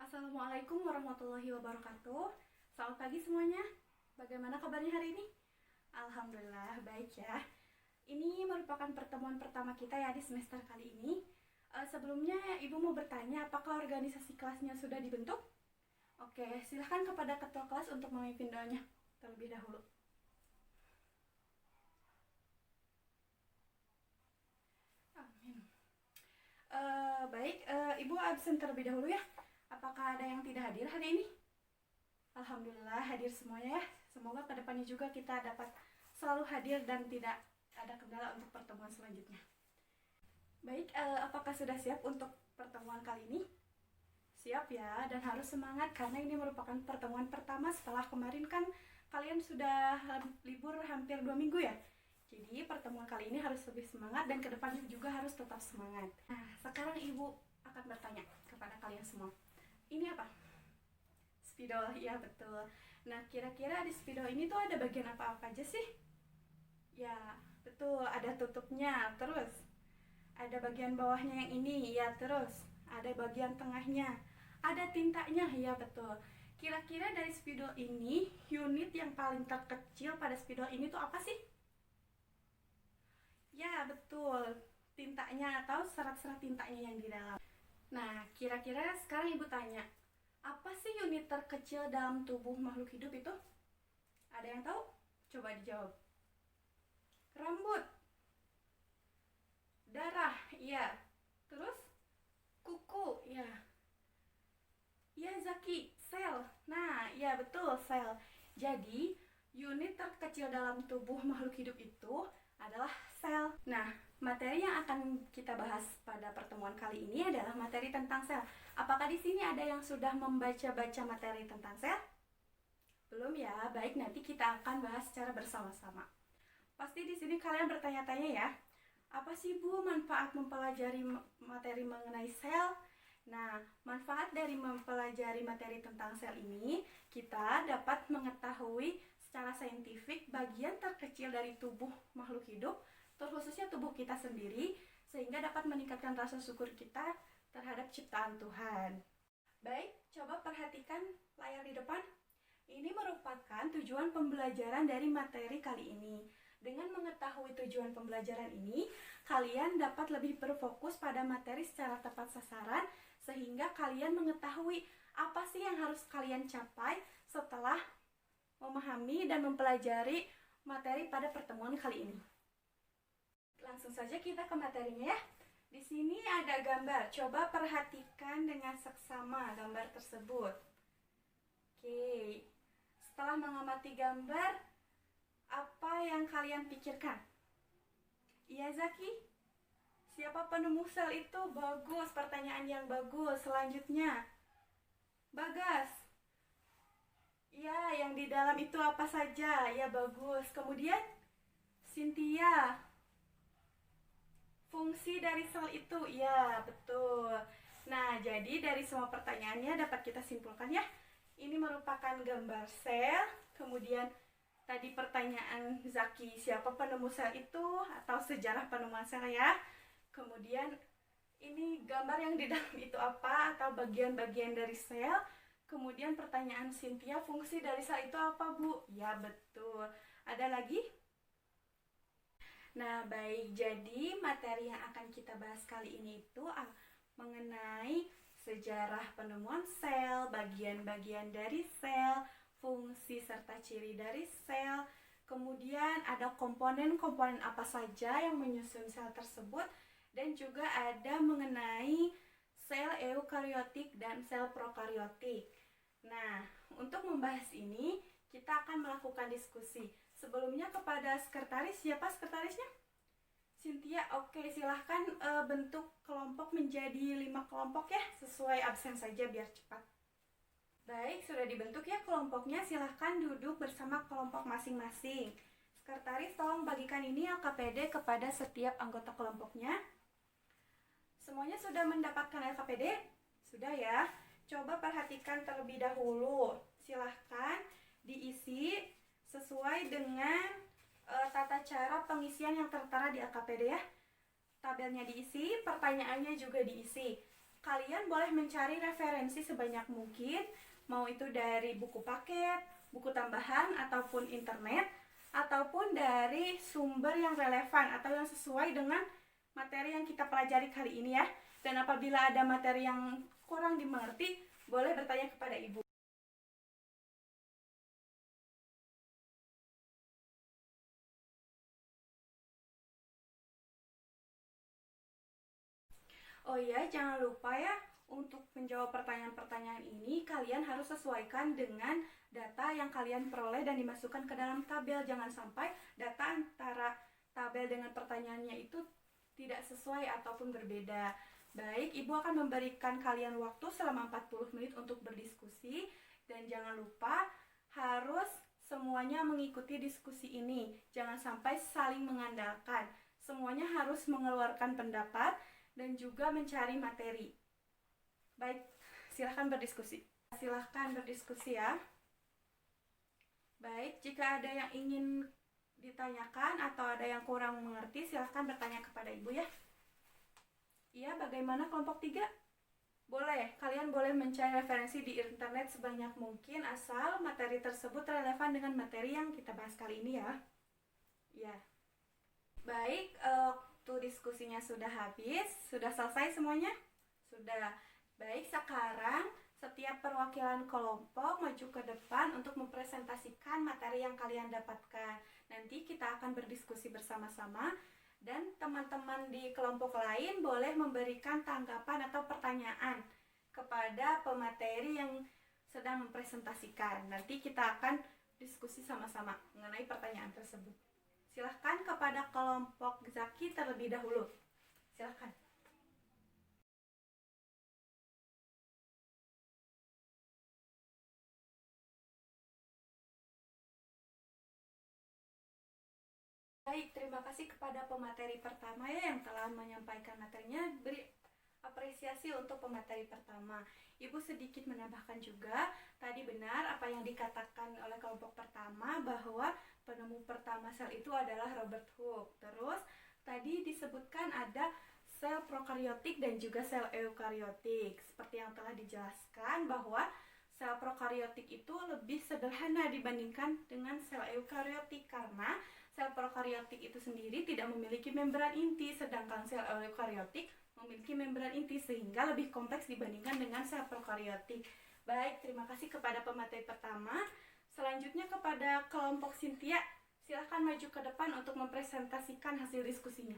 Assalamualaikum warahmatullahi wabarakatuh. Selamat pagi semuanya. Bagaimana kabarnya hari ini? Alhamdulillah baik ya. Ini merupakan pertemuan pertama kita ya di semester kali ini. Sebelumnya Ibu mau bertanya apakah organisasi kelasnya sudah dibentuk? Oke, silahkan kepada ketua kelas untuk memimpin doanya terlebih dahulu. Amin. Baik, Ibu absen terlebih dahulu ya. Apakah ada yang tidak hadir hari ini? Alhamdulillah hadir semuanya ya. Semoga kedepannya juga kita dapat selalu hadir dan tidak ada kendala untuk pertemuan selanjutnya. Baik, apakah sudah siap untuk pertemuan kali ini? Siap ya, dan harus semangat karena ini merupakan pertemuan pertama setelah kemarin kan kalian sudah libur hampir 2 minggu ya. Jadi pertemuan kali ini harus lebih semangat dan kedepannya juga harus tetap semangat. Nah, sekarang Ibu akan bertanya kepada kalian semua. Ini apa? Spidol, iya betul. Nah, kira-kira di spidol ini tuh ada bagian apa-apa aja sih? Ya, betul, ada tutupnya, terus ada bagian bawahnya yang ini, ya terus ada bagian tengahnya, ada tintanya, ya betul. Kira-kira dari spidol ini, unit yang paling terkecil pada spidol ini tuh apa sih? Ya, betul, tintanya atau serat-serat tintanya yang di dalam. Nah, kira-kira sekarang Ibu tanya, apa sih unit terkecil dalam tubuh makhluk hidup itu? Ada yang tahu? Coba dijawab. Rambut. Darah, iya. Terus? Kuku, iya. Iya Zaki, sel. Nah, iya betul, sel. Jadi, unit terkecil dalam tubuh makhluk hidup itu adalah sel. Nah, materi yang akan kita bahas pada pertemuan kali ini adalah materi tentang sel. Apakah di sini ada yang sudah membaca-baca materi tentang sel? Belum ya? Baik, nanti kita akan bahas secara bersama-sama. Pasti di sini kalian bertanya-tanya ya, apa sih Bu manfaat mempelajari materi mengenai sel? Nah, manfaat dari mempelajari materi tentang sel ini, kita dapat mengetahui secara saintifik bagian terkecil dari tubuh makhluk hidup, terkhususnya tubuh kita sendiri, sehingga dapat meningkatkan rasa syukur kita terhadap ciptaan Tuhan. Baik, coba perhatikan layar di depan. Ini merupakan tujuan pembelajaran dari materi kali ini. Dengan mengetahui tujuan pembelajaran ini, kalian dapat lebih berfokus pada materi secara tepat sasaran, sehingga kalian mengetahui apa sih yang harus kalian capai setelah memahami dan mempelajari materi pada pertemuan kali ini. Langsung saja kita ke materinya ya. Di sini ada gambar. Coba perhatikan dengan seksama gambar tersebut. Oke. Setelah mengamati gambar, apa yang kalian pikirkan? Iya Zaki? Siapa penemu sel itu? Bagus, pertanyaan yang bagus. Selanjutnya, Bagas. Ya, yang di dalam itu apa saja? Ya, bagus. Kemudian, Cynthia. Fungsi dari sel itu? Ya, betul. Nah, jadi dari semua pertanyaannya dapat kita simpulkan ya. Ini merupakan gambar sel. Kemudian, tadi pertanyaan Zaki, siapa penemu sel itu? Atau sejarah penemuan sel ya. Kemudian, ini gambar yang di dalam itu apa? Atau bagian-bagian dari sel. Kemudian pertanyaan Cynthia, fungsi dari sel itu apa Bu? Ya betul. Ada lagi? Nah baik, jadi materi yang akan kita bahas kali ini itu mengenai sejarah penemuan sel, bagian-bagian dari sel, fungsi serta ciri dari sel. Kemudian ada komponen-komponen apa saja yang menyusun sel tersebut. Dan juga ada mengenai sel eukariotik dan sel prokariotik. Nah, untuk membahas ini, kita akan melakukan diskusi. Sebelumnya kepada sekretaris, siapa sekretarisnya? Cynthia, oke, silahkan bentuk kelompok menjadi 5 kelompok ya, sesuai absen saja biar cepat. Baik, sudah dibentuk ya kelompoknya, silahkan duduk bersama kelompok masing-masing. Sekretaris, tolong bagikan ini LKPD kepada setiap anggota kelompoknya. Semuanya sudah mendapatkan LKPD? Sudah ya. Coba perhatikan terlebih dahulu. Silahkan diisi sesuai dengan tata cara pengisian yang tertera di LKPD ya. Tabelnya diisi, pertanyaannya juga diisi. kalian boleh mencari referensi sebanyak mungkin, mau itu dari buku paket, buku tambahan, ataupun internet, ataupun dari sumber yang relevan atau yang sesuai dengan materi yang kita pelajari kali ini ya. Dan apabila ada materi yang kurang dimengerti, boleh bertanya kepada ibu. Oh iya, jangan lupa ya, untuk menjawab pertanyaan-pertanyaan ini, kalian harus sesuaikan dengan data yang kalian peroleh dan dimasukkan ke dalam tabel. Jangan sampai data antara tabel dengan pertanyaannya itu tidak sesuai ataupun berbeda. Baik, Ibu akan memberikan kalian waktu selama 40 menit untuk berdiskusi. Dan jangan lupa harus semuanya mengikuti diskusi ini. Jangan sampai saling mengandalkan. Semuanya harus mengeluarkan pendapat dan juga mencari materi. Baik, silahkan berdiskusi. Silahkan berdiskusi ya. Baik, jika ada yang ingin ditanyakan atau ada yang kurang mengerti, silahkan bertanya kepada Ibu ya. Iya, bagaimana kelompok 3? Boleh, kalian boleh mencari referensi di internet sebanyak mungkin asal materi tersebut relevan dengan materi yang kita bahas kali ini ya. Ya. Baik, waktu diskusinya sudah habis, sudah selesai semuanya? Sudah. Baik, sekarang setiap perwakilan kelompok maju ke depan untuk mempresentasikan materi yang kalian dapatkan. Nanti kita akan berdiskusi bersama-sama dan teman-teman di kelompok lain boleh memberikan tanggapan atau pertanyaan kepada pemateri yang sedang mempresentasikan. Nanti kita akan diskusi sama-sama mengenai pertanyaan tersebut. Silahkan kepada kelompok Zaki terlebih dahulu. Silahkan. Baik, terima kasih kepada pemateri pertama ya yang telah menyampaikan materinya. Beri apresiasi untuk pemateri pertama. Ibu sedikit menambahkan juga, tadi benar apa yang dikatakan oleh kelompok pertama bahwa penemu pertama sel itu adalah Robert Hooke. Terus tadi disebutkan ada sel prokariotik dan juga sel eukariotik. Seperti yang telah dijelaskan bahwa sel prokariotik itu lebih sederhana dibandingkan dengan sel eukariotik karena sel prokariotik itu sendiri tidak memiliki membran inti, sedangkan sel eukariotik memiliki membran inti sehingga lebih kompleks dibandingkan dengan sel prokariotik. Baik, terima kasih kepada pemateri pertama. Selanjutnya kepada kelompok Cynthia, silahkan maju ke depan untuk mempresentasikan hasil diskusinya.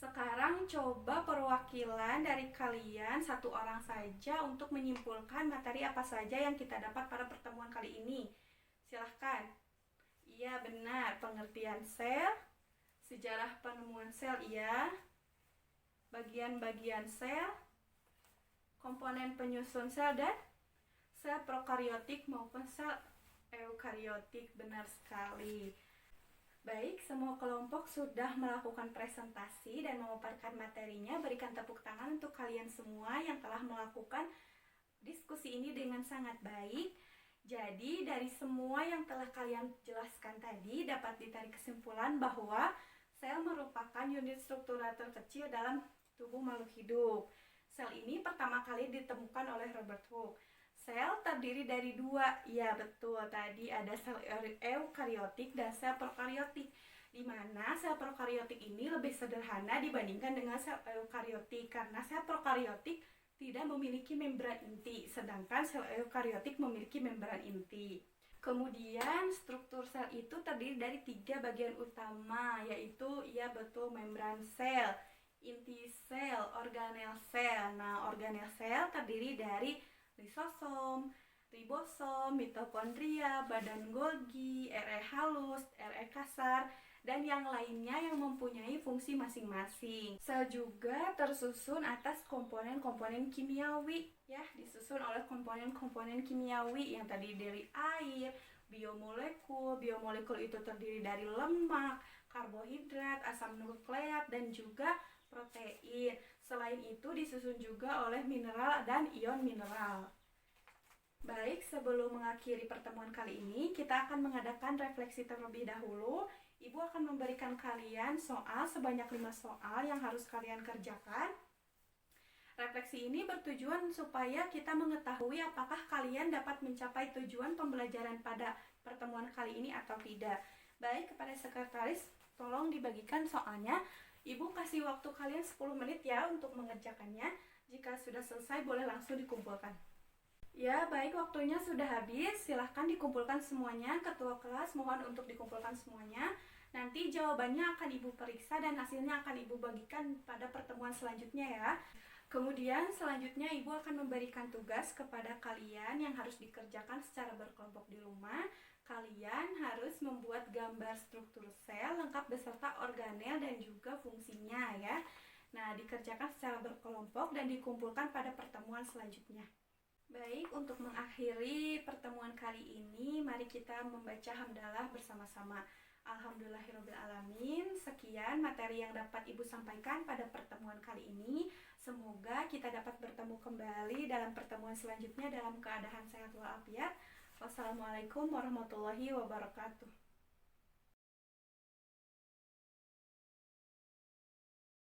Sekarang coba perwakilan dari kalian satu orang saja untuk menyimpulkan materi apa saja yang kita dapat pada pertemuan kali ini. Silahkan. Iya benar, pengertian sel, sejarah penemuan sel iya, bagian-bagian sel, komponen penyusun sel dan sel prokariotik maupun sel eukariotik. Benar sekali. Baik, semua kelompok sudah melakukan presentasi dan memaparkan materinya. Berikan tepuk tangan untuk kalian semua yang telah melakukan diskusi ini dengan sangat baik. Jadi, dari semua yang telah kalian jelaskan tadi, dapat ditarik kesimpulan bahwa sel merupakan unit struktural terkecil dalam tubuh makhluk hidup. Sel ini pertama kali ditemukan oleh Robert Hooke. Sel terdiri dari dua, ya betul, tadi ada sel eukariotik dan sel prokariotik, di mana sel prokariotik ini lebih sederhana dibandingkan dengan sel eukariotik karena sel prokariotik tidak memiliki membran inti, sedangkan sel eukariotik memiliki membran inti. Kemudian struktur sel itu terdiri dari 3 bagian utama, yaitu ya betul membran sel, inti sel, organel sel. Nah, organel sel terdiri dari lisosom, ribosom, mitokondria, badan Golgi, RE halus, RE kasar, dan yang lainnya yang mempunyai fungsi masing-masing. Sel juga tersusun atas komponen-komponen kimiawi, ya, disusun oleh komponen-komponen kimiawi yang tadi dari air, biomolekul. Biomolekul itu terdiri dari lemak, karbohidrat, asam nukleat, dan juga protein. Selain itu disusun juga oleh mineral dan ion mineral. Baik, sebelum mengakhiri pertemuan kali ini, kita akan mengadakan refleksi terlebih dahulu. Ibu akan memberikan kalian soal sebanyak 5 soal yang harus kalian kerjakan. Refleksi ini bertujuan supaya kita mengetahui apakah kalian dapat mencapai tujuan pembelajaran pada pertemuan kali ini atau tidak. Baik, kepada sekretaris, tolong dibagikan soalnya. Ibu kasih waktu kalian 10 menit ya untuk mengerjakannya. Jika sudah selesai, boleh langsung dikumpulkan. Ya, baik, waktunya sudah habis. Silahkan dikumpulkan semuanya. Ketua kelas mohon untuk dikumpulkan semuanya. Nanti jawabannya akan Ibu periksa dan hasilnya akan Ibu bagikan pada pertemuan selanjutnya ya. Kemudian selanjutnya Ibu akan memberikan tugas kepada kalian yang harus dikerjakan secara berkelompok di rumah. Kalian harus membuat gambar struktur sel lengkap beserta organel dan juga fungsinya ya. Nah, dikerjakan secara berkelompok dan dikumpulkan pada pertemuan selanjutnya. Baik, untuk mengakhiri pertemuan kali ini, mari kita membaca hamdalah bersama-sama. Alhamdulillahirrabbilalamin. Sekian materi yang dapat Ibu sampaikan pada pertemuan kali ini. Semoga kita dapat bertemu kembali dalam pertemuan selanjutnya dalam keadaan sehat walafiat. Wassalamualaikum warahmatullahi wabarakatuh.